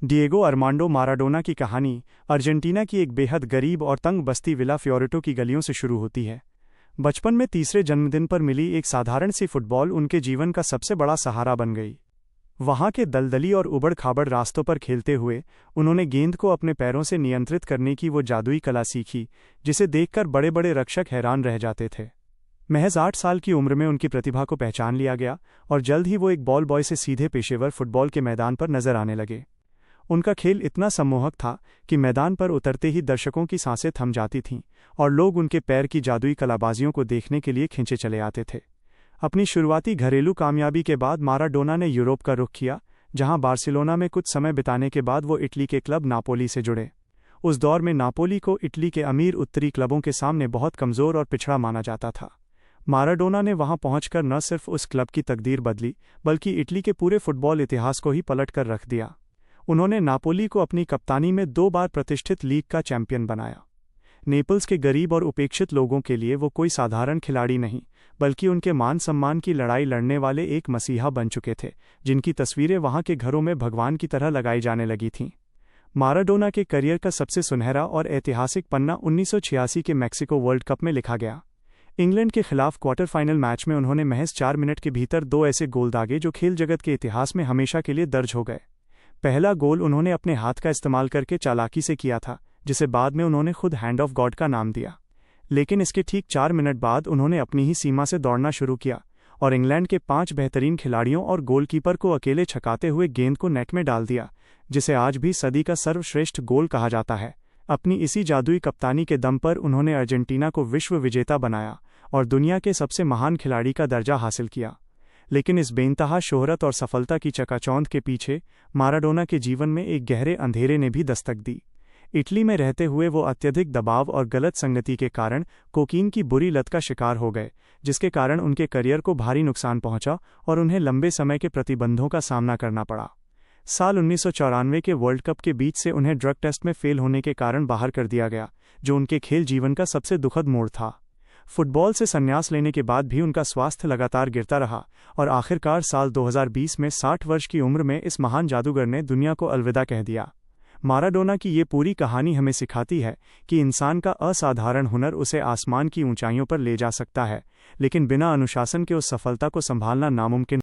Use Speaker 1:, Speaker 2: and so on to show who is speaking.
Speaker 1: Diego Armando Maradona की कहानी Argentina की एक बेहद गरीब और तंग बस्ती विला फियोरेटो की गलियों से शुरू होती है। बचपन में तीसरे जन्मदिन पर मिली एक साधारण सी फुटबॉल उनके जीवन का सबसे बड़ा सहारा बन गई। वहां के दलदली और उबड़-खाबड़ रास्तों पर खेलते हुए उन्होंने गेंद को अपने पैरों से नियंत्रित करने की वो जादुई कला सीखी, जिसे देखकर बड़े-बड़े रक्षक हैरान रह जाते थे। महज 8 साल की उम्र में उनकी प्रतिभा को पहचान लिया गया और जल्द ही वो एक बॉल बॉय से सीधे पेशेवर फुटबॉल के मैदान पर नजर आने लगे। उनका खेल इतना सम्मोहक था कि मैदान पर उतरते ही दर्शकों की सांसें थम जाती थीं और लोग उनके पैर की जादुई कलाबाजियों को देखने के लिए खींचे चले आते थे। अपनी शुरुआती घरेलू कामयाबी के बाद माराडोना ने यूरोप का रुख किया, जहां बार्सिलोना में कुछ समय बिताने के बाद वो इटली के क्लब नापोली से जुड़े। उस दौर में नापोली को इटली के अमीर उत्तरी क्लबों के सामने बहुत कमज़ोर और पिछड़ा माना जाता था। माराडोना ने वहां पहुंचकर न सिर्फ उस क्लब की तकदीर बदली, बल्कि इटली के पूरे फुटबॉल इतिहास को ही पलट कर रख दिया। उन्होंने नापोली को अपनी कप्तानी में 2 बार प्रतिष्ठित लीग का चैंपियन बनाया। नेपल्स के गरीब और उपेक्षित लोगों के लिए वो कोई साधारण खिलाड़ी नहीं, बल्कि उनके मान सम्मान की लड़ाई लड़ने वाले एक मसीहा बन चुके थे, जिनकी तस्वीरें वहां के घरों में भगवान की तरह लगाई जाने लगी थीं। माराडोना के करियर का सबसे सुनहरा और ऐतिहासिक पन्ना 1986 के मैक्सिको वर्ल्ड कप में लिखा गया। इंग्लैंड के खिलाफ क्वार्टर फाइनल मैच में उन्होंने महज 4 मिनट के भीतर 2 ऐसे गोल दागे जो खेल जगत के इतिहास में हमेशा के लिए दर्ज हो गए। पहला गोल उन्होंने अपने हाथ का इस्तेमाल करके चालाकी से किया था, जिसे बाद में उन्होंने खुद हैंड ऑफ गॉड का नाम दिया। लेकिन इसके ठीक 4 मिनट बाद उन्होंने अपनी ही सीमा से दौड़ना शुरू किया और इंग्लैंड के 5 बेहतरीन खिलाड़ियों और गोलकीपर को अकेले छकाते हुए गेंद को नेट में डाल दिया, जिसे आज भी सदी का सर्वश्रेष्ठ गोल कहा जाता है। अपनी इसी जादुई कप्तानी के दम पर उन्होंने अर्जेंटीना को विश्व विजेता बनाया और दुनिया के सबसे महान खिलाड़ी का दर्जा हासिल किया। लेकिन इस बेइंतहा शोहरत और सफलता की चकाचौंध के पीछे माराडोना के जीवन में एक गहरे अंधेरे ने भी दस्तक दी। इटली में रहते हुए वो अत्यधिक दबाव और गलत संगति के कारण कोकीन की बुरी लत का शिकार हो गए, जिसके कारण उनके करियर को भारी नुकसान पहुंचा और उन्हें लंबे समय के प्रतिबंधों का सामना करना पड़ा। साल 1994 के वर्ल्ड कप के बीच से उन्हें ड्रग टेस्ट में फेल होने के कारण बाहर कर दिया गया, जो उनके खेल जीवन का सबसे दुखद मोड़ था। फुटबॉल से संन्यास लेने के बाद भी उनका स्वास्थ्य लगातार गिरता रहा और आखिरकार साल 2020 में 60 वर्ष की उम्र में इस महान जादूगर ने दुनिया को अलविदा कह दिया। माराडोना की ये पूरी कहानी हमें सिखाती है कि इंसान का असाधारण हुनर उसे आसमान की ऊंचाइयों पर ले जा सकता है, लेकिन बिना अनुशासन के उस सफलता को संभालना नामुमकिन।